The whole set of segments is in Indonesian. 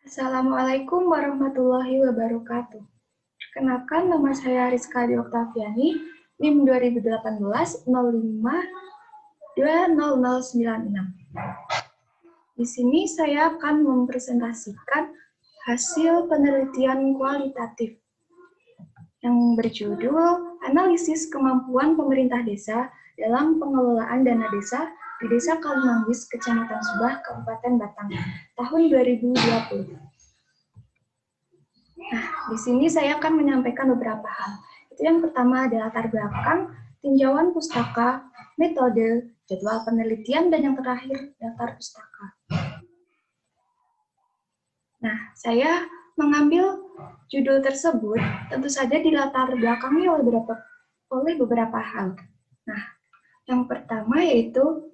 Assalamualaikum warahmatullahi wabarakatuh. Perkenalkan, nama saya Rizka Oktaviani, NIM 2018-05-20096. Di sini saya akan mempresentasikan hasil penelitian kualitatif yang berjudul Analisis Kemampuan Pemerintah Desa dalam Pengelolaan Dana Desa di Desa Kalimanggis, Kecamatan Subah, Kabupaten Batang, tahun 2020. Nah, di sini saya akan menyampaikan beberapa hal. Itu yang pertama adalah latar belakang, tinjauan pustaka, metode, jadwal penelitian, dan yang terakhir daftar pustaka. Nah, saya mengambil judul tersebut tentu saja dilatar belakangi oleh beberapa hal. Nah, yang pertama yaitu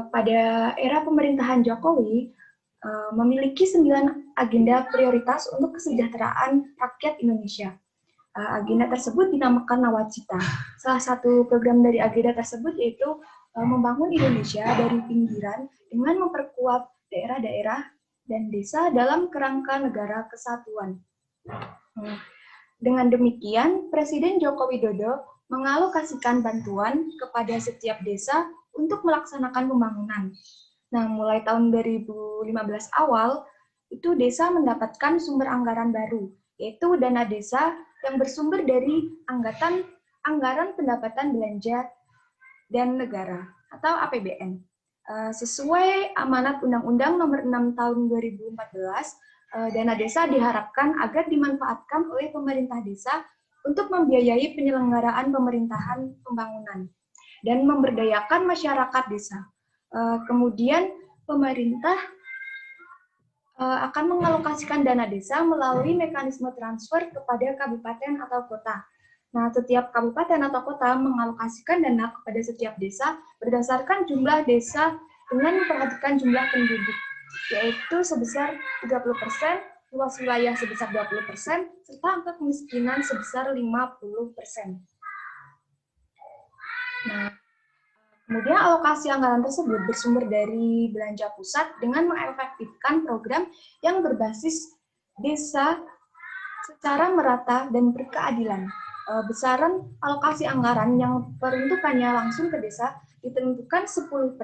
pada era pemerintahan Jokowi memiliki 9 agenda prioritas untuk kesejahteraan rakyat Indonesia. Agenda tersebut dinamakan Nawacita. Salah satu program dari agenda tersebut yaitu membangun Indonesia dari pinggiran dengan memperkuat daerah-daerah dan desa dalam kerangka negara kesatuan. Dengan demikian, Presiden Joko Widodo mengalokasikan bantuan kepada setiap desa untuk melaksanakan pembangunan. Nah, mulai tahun 2015 awal, itu desa mendapatkan sumber anggaran baru, yaitu dana desa yang bersumber dari anggaran pendapatan belanja dan negara atau APBN. Sesuai amanat Undang-Undang Nomor 6 Tahun 2014, dana desa diharapkan agar dimanfaatkan oleh pemerintah desa untuk membiayai penyelenggaraan pemerintahan pembangunan dan memberdayakan masyarakat desa. Kemudian pemerintah akan mengalokasikan dana desa melalui mekanisme transfer kepada kabupaten atau kota. Nah, setiap kabupaten atau kota mengalokasikan dana kepada setiap desa berdasarkan jumlah desa dengan memperhatikan jumlah penduduk, yaitu sebesar 30%, luas wilayah sebesar 20%, serta angka kemiskinan sebesar 50%. Nah, kemudian alokasi anggaran tersebut bersumber dari belanja pusat dengan mengefektifkan program yang berbasis desa secara merata dan berkeadilan. Besaran alokasi anggaran yang peruntukannya langsung ke desa ditentukan 10%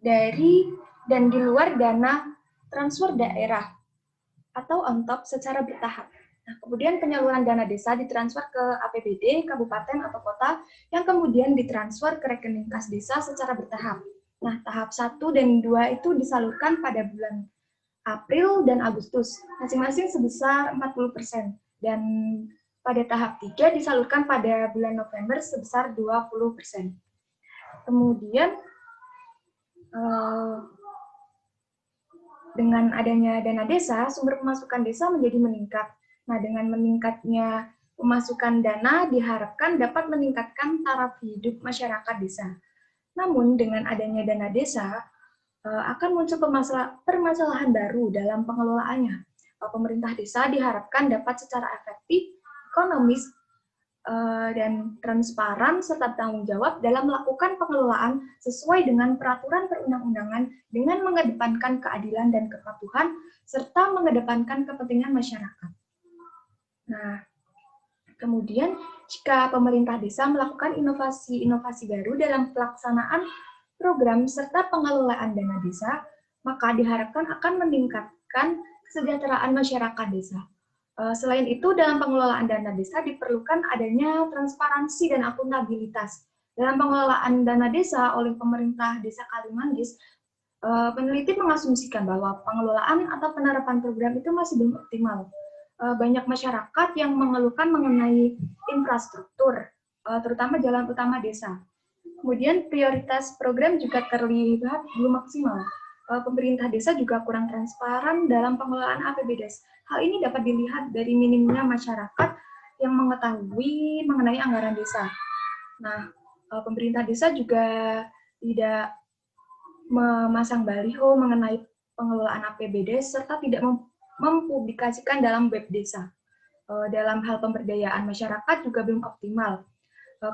dari dan di luar dana transfer daerah atau on top secara bertahap. Nah, kemudian penyaluran dana desa ditransfer ke APBD, kabupaten atau kota, yang kemudian ditransfer ke rekening kas desa secara bertahap. Nah, tahap 1 dan 2 itu disalurkan pada bulan April dan Agustus, masing-masing sebesar 40%. Dan pada tahap 3 disalurkan pada bulan November sebesar 20%. Kemudian, dengan adanya dana desa, sumber pemasukan desa menjadi meningkat. Nah, dengan meningkatnya pemasukan dana diharapkan dapat meningkatkan taraf hidup masyarakat desa. Namun, dengan adanya dana desa, akan muncul permasalahan baru dalam pengelolaannya. Pemerintah desa diharapkan dapat secara efektif, ekonomis, dan transparan serta bertanggung jawab dalam melakukan pengelolaan sesuai dengan peraturan perundang-undangan dengan mengedepankan keadilan dan kepatuhan serta mengedepankan kepentingan masyarakat. Nah, kemudian jika pemerintah desa melakukan inovasi-inovasi baru dalam pelaksanaan program serta pengelolaan dana desa, maka diharapkan akan meningkatkan kesejahteraan masyarakat desa. Selain itu, dalam pengelolaan dana desa diperlukan adanya transparansi dan akuntabilitas. Dalam pengelolaan dana desa oleh pemerintah Desa Kalimanggis, peneliti mengasumsikan bahwa pengelolaan atau penerapan program itu masih belum optimal. Banyak masyarakat yang mengeluhkan mengenai infrastruktur, terutama jalan utama desa. Kemudian prioritas program juga terlihat belum maksimal. Pemerintah desa juga kurang transparan dalam pengelolaan APBD. Hal ini dapat dilihat dari minimnya masyarakat yang mengetahui mengenai anggaran desa. Nah, pemerintah desa juga tidak memasang baliho mengenai pengelolaan APBD serta tidak mempublikasikan dalam web desa. Dalam hal pemberdayaan masyarakat juga belum optimal,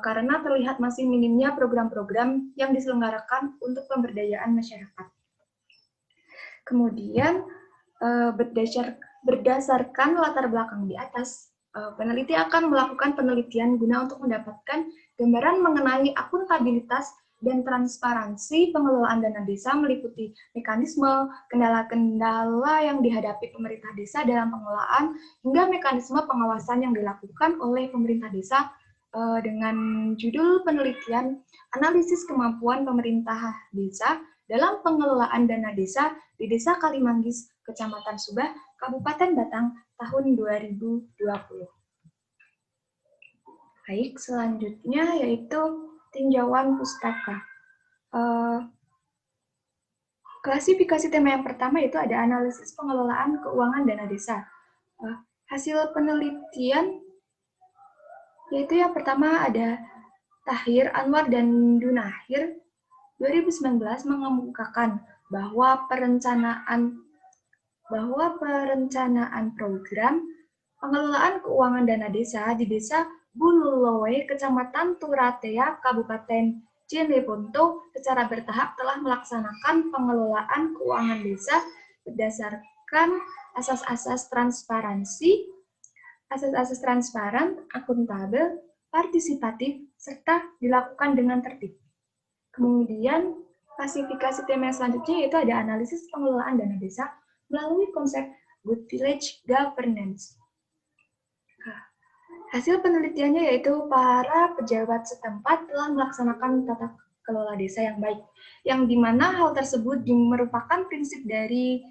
karena terlihat masih minimnya program-program yang diselenggarakan untuk pemberdayaan masyarakat. Kemudian, Berdasarkan latar belakang di atas, peneliti akan melakukan penelitian guna untuk mendapatkan gambaran mengenai akuntabilitas dan transparansi pengelolaan dana desa, meliputi mekanisme, kendala-kendala yang dihadapi pemerintah desa dalam pengelolaan, hingga mekanisme pengawasan yang dilakukan oleh pemerintah desa dengan judul penelitian analisis kemampuan pemerintah desa dalam pengelolaan dana desa di Desa Kalimanggis, Kecamatan Subah, Kabupaten Batang, tahun 2020. Baik, selanjutnya yaitu tinjauan pustaka. Klasifikasi tema yang pertama itu ada analisis pengelolaan keuangan dana desa. Hasil penelitian yaitu yang pertama ada Tahir, Anwar, dan Dunahir 2019 mengemukakan bahwa perencanaan program pengelolaan keuangan dana desa di Desa Bululowe, Kecamatan Turatea, Kabupaten Cilegonto secara bertahap telah melaksanakan pengelolaan keuangan desa berdasarkan asas-asas transparansi, asas-asas transparan, akuntabel, partisipatif, serta dilakukan dengan tertib. Kemudian, klasifikasi tema selanjutnya yaitu ada analisis pengelolaan dana desa melalui konsep Good Village Governance. Hasil penelitiannya yaitu para pejabat setempat telah melaksanakan tata kelola desa yang baik, yang dimana hal tersebut merupakan prinsip dari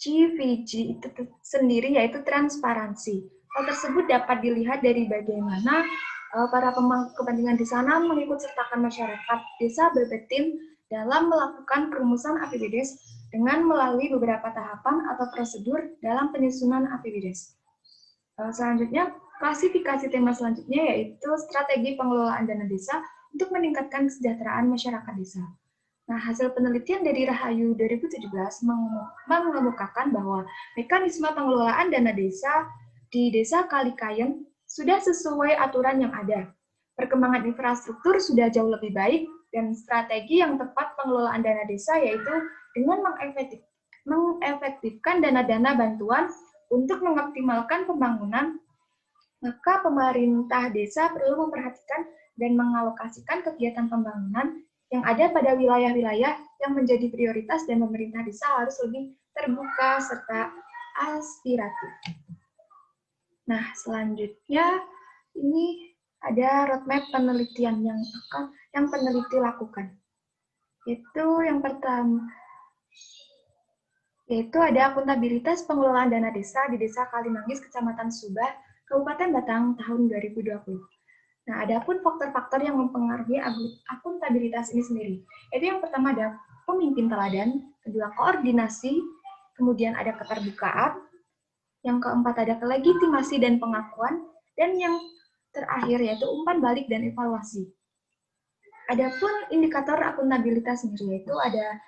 GVG itu sendiri, yaitu transparansi. Hal tersebut dapat dilihat dari bagaimana para pemangku kepentingan di sana mengikut sertakan masyarakat desa berbetim dalam melakukan perumusan APBDes dengan melalui beberapa tahapan atau prosedur dalam penyusunan APBDes. Selanjutnya, klasifikasi tema selanjutnya yaitu strategi pengelolaan dana desa untuk meningkatkan kesejahteraan masyarakat desa. Nah, hasil penelitian dari Rahayu 2017 mengemukakan bahwa mekanisme pengelolaan dana desa di Desa Kalikayen sudah sesuai aturan yang ada. Perkembangan infrastruktur sudah jauh lebih baik, dan strategi yang tepat pengelolaan dana desa yaitu dengan mengefektifkan dana-dana bantuan untuk mengoptimalkan pembangunan, maka pemerintah desa perlu memperhatikan dan mengalokasikan kegiatan pembangunan yang ada pada wilayah-wilayah yang menjadi prioritas, dan pemerintah desa harus lebih terbuka serta aspiratif. Nah, selanjutnya ini ada roadmap penelitian yang peneliti lakukan. Itu yang pertama, yaitu ada akuntabilitas pengelolaan dana desa di Desa Kalimanggis, Kecamatan Subah, Kabupaten Batang, tahun 2020. Nah, ada pun faktor-faktor yang mempengaruhi akuntabilitas ini sendiri. Yaitu yang pertama ada pemimpin teladan, kedua koordinasi, kemudian ada keterbukaan, yang keempat ada kelegitimasi dan pengakuan, dan yang terakhir yaitu umpan balik dan evaluasi. Adapun indikator akuntabilitas sendiri yaitu ada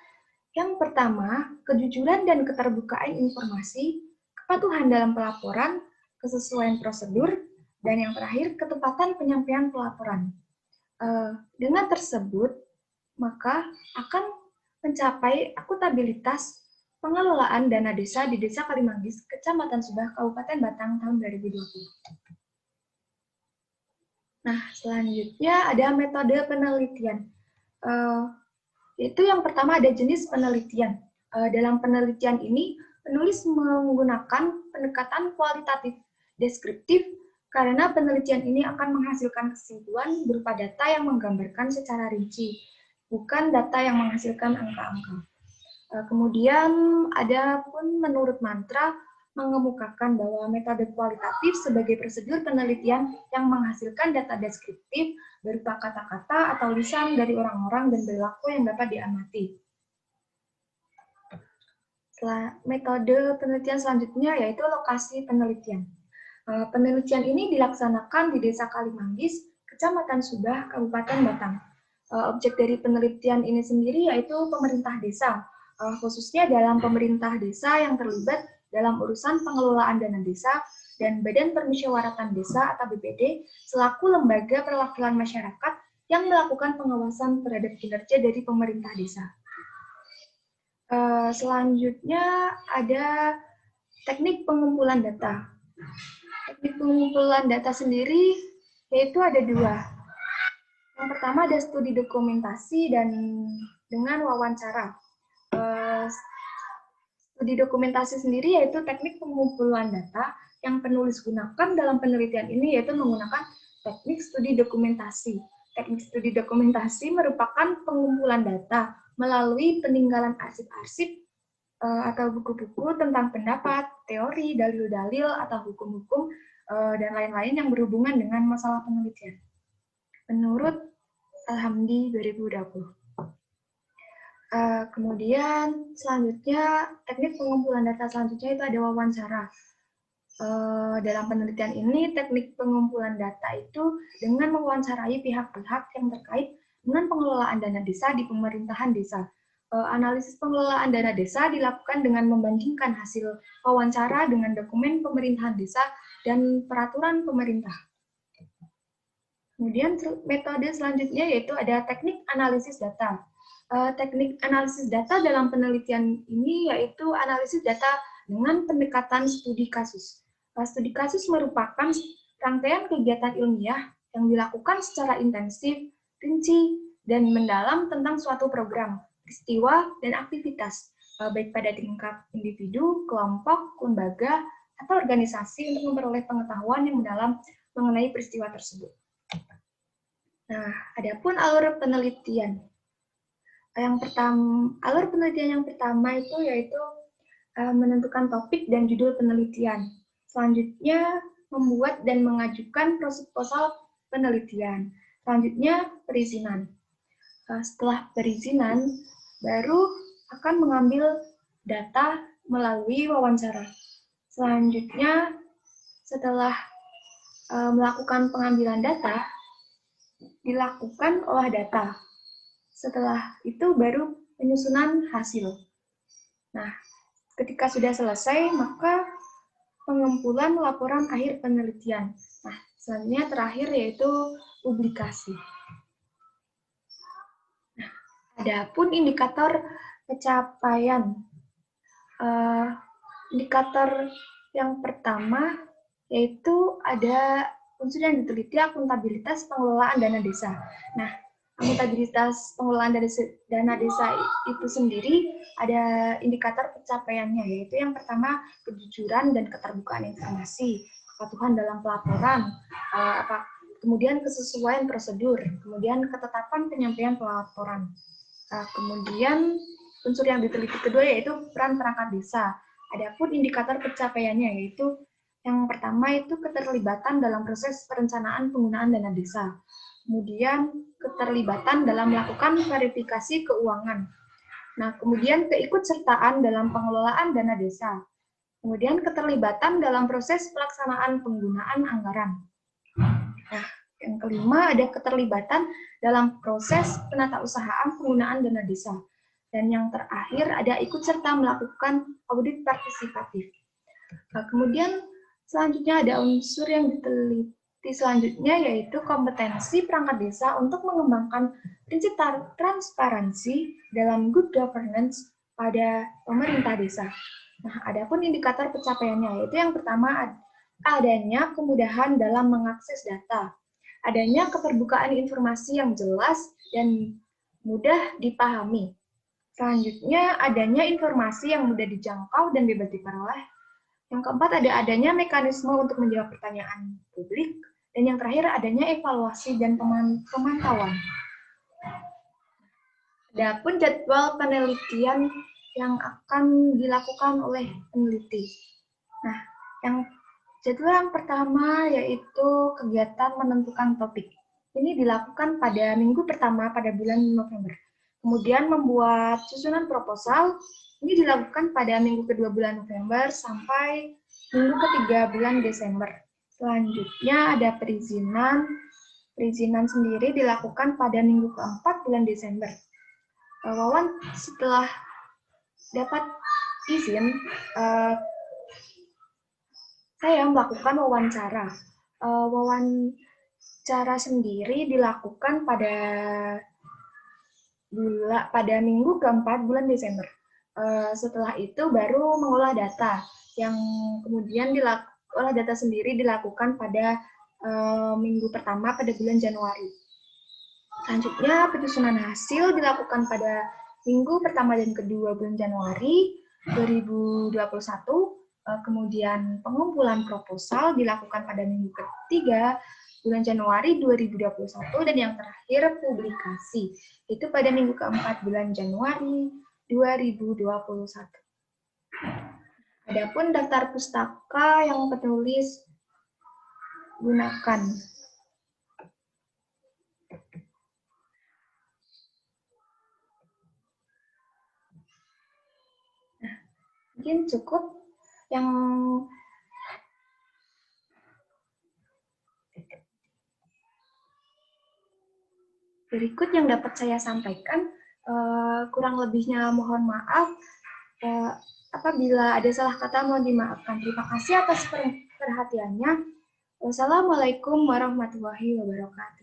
yang pertama, kejujuran dan keterbukaan informasi, kepatuhan dalam pelaporan, kesesuaian prosedur, dan yang terakhir, ketepatan penyampaian pelaporan. Dengan tersebut, maka akan mencapai akuntabilitas pengelolaan dana desa di Desa Kalimanggis, Kecamatan Subah, Kabupaten Batang, tahun 2020. Nah, selanjutnya ada metode penelitian. Yaitu yang pertama ada jenis penelitian. Dalam penelitian ini, penulis menggunakan pendekatan kualitatif deskriptif karena penelitian ini akan menghasilkan kesimpulan berupa data yang menggambarkan secara rinci, bukan data yang menghasilkan angka-angka. Kemudian ada pun menurut Mantra mengemukakan bahwa metode kualitatif sebagai prosedur penelitian yang menghasilkan data deskriptif berupa kata-kata atau lisan dari orang-orang dan perilaku yang dapat diamati. Metode penelitian selanjutnya yaitu lokasi penelitian. Penelitian ini dilaksanakan di Desa Kalimanggis, Kecamatan Subah, Kabupaten Batang. Objek dari penelitian ini sendiri yaitu pemerintah desa, khususnya dalam pemerintah desa yang terlibat dalam urusan pengelolaan dana desa dan Badan Permusyawaratan Desa atau BPD selaku lembaga perwakilan masyarakat yang melakukan pengawasan terhadap kinerja dari pemerintah desa. Selanjutnya ada teknik pengumpulan data. Teknik pengumpulan data sendiri yaitu ada dua. Yang pertama ada studi dokumentasi dan dengan wawancara. Studi dokumentasi sendiri yaitu teknik pengumpulan data yang penulis gunakan dalam penelitian ini yaitu menggunakan teknik studi dokumentasi. Teknik studi dokumentasi merupakan pengumpulan data melalui peninggalan arsip-arsip atau buku-buku tentang pendapat, teori, dalil-dalil, atau hukum-hukum, dan lain-lain yang berhubungan dengan masalah penelitian. Menurut Alhamdi 2020. Kemudian selanjutnya, teknik pengumpulan data selanjutnya itu ada wawancara. Dalam penelitian ini, teknik pengumpulan data itu dengan mewawancarai pihak-pihak yang terkait dengan pengelolaan dana desa di pemerintahan desa. Analisis pengelolaan dana desa dilakukan dengan membandingkan hasil wawancara dengan dokumen pemerintahan desa dan peraturan pemerintah. Kemudian metode selanjutnya yaitu ada teknik analisis data. Teknik analisis data dalam penelitian ini yaitu analisis data dengan pendekatan studi kasus. Studi kasus merupakan rangkaian kegiatan ilmiah yang dilakukan secara intensif, rinci, dan mendalam tentang suatu program, peristiwa, dan aktivitas, baik pada tingkat individu, kelompok, lembaga, atau organisasi untuk memperoleh pengetahuan yang mendalam mengenai peristiwa tersebut. Nah, adapun alur penelitian. Alur penelitian yang pertama itu yaitu menentukan topik dan judul penelitian. Selanjutnya, membuat dan mengajukan proposal penelitian. Selanjutnya, perizinan. Setelah perizinan, baru akan mengambil data melalui wawancara. Selanjutnya, setelah melakukan pengambilan data, dilakukan olah data. Setelah itu baru penyusunan hasil. Nah, ketika sudah selesai, maka pengumpulan laporan akhir penelitian. Nah, selanjutnya terakhir yaitu publikasi. Nah, adapun indikator pencapaian. Indikator yang pertama yaitu ada unsur yang diteliti akuntabilitas pengelolaan dana desa. Nah, akuntabilitas pengelolaan dana desa itu sendiri ada indikator pencapaiannya, yaitu yang pertama kejujuran dan keterbukaan informasi, kepatuhan dalam pelaporan, kemudian kesesuaian prosedur, kemudian ketetapan penyampaian pelaporan. Kemudian unsur yang diteliti kedua yaitu peran perangkat desa. Adapun indikator pencapaiannya yaitu yang pertama itu keterlibatan dalam proses perencanaan penggunaan dana desa. Kemudian keterlibatan dalam melakukan verifikasi keuangan. Nah, kemudian keikutsertaan dalam pengelolaan dana desa. Kemudian keterlibatan dalam proses pelaksanaan penggunaan anggaran. Nah, yang kelima ada keterlibatan dalam proses penatausahaan penggunaan dana desa. Dan yang terakhir ada ikut serta melakukan audit partisipatif. Nah, kemudian selanjutnya ada unsur yang diteliti selanjutnya yaitu kompetensi perangkat desa untuk mengembangkan prinsip transparansi dalam good governance pada pemerintah desa. Nah, adapun indikator pencapaiannya yaitu yang pertama adanya kemudahan dalam mengakses data, adanya keterbukaan informasi yang jelas dan mudah dipahami. Selanjutnya, adanya informasi yang mudah dijangkau dan bebas diperoleh. Yang keempat, ada adanya mekanisme untuk menjawab pertanyaan publik. Dan yang terakhir, adanya evaluasi dan pemantauan. Adapun jadwal penelitian yang akan dilakukan oleh peneliti. Nah, jadwal yang pertama yaitu kegiatan menentukan topik. Ini dilakukan pada minggu pertama pada bulan November. Kemudian membuat susunan proposal, ini dilakukan pada minggu kedua bulan November sampai minggu ketiga bulan Desember. Selanjutnya ada perizinan. Perizinan sendiri dilakukan pada minggu keempat bulan Desember. Wawan setelah dapat izin, saya melakukan wawancara. Wawancara sendiri dilakukan pada minggu keempat bulan Desember. Setelah itu baru mengolah data, yang kemudian olah data sendiri dilakukan pada minggu pertama pada bulan Januari. Selanjutnya, penyusunan hasil dilakukan pada minggu pertama dan kedua bulan Januari 2021, kemudian pengumpulan proposal dilakukan pada minggu ketiga bulan Januari 2021, dan yang terakhir publikasi, itu pada minggu keempat bulan Januari 2021. Adapun daftar pustaka yang penulis gunakan. Nah, mungkin cukup yang berikut yang dapat saya sampaikan. Kurang lebihnya mohon maaf. Apabila ada salah kata mohon dimaafkan. Terima kasih atas perhatiannya. Wassalamualaikum warahmatullahi wabarakatuh.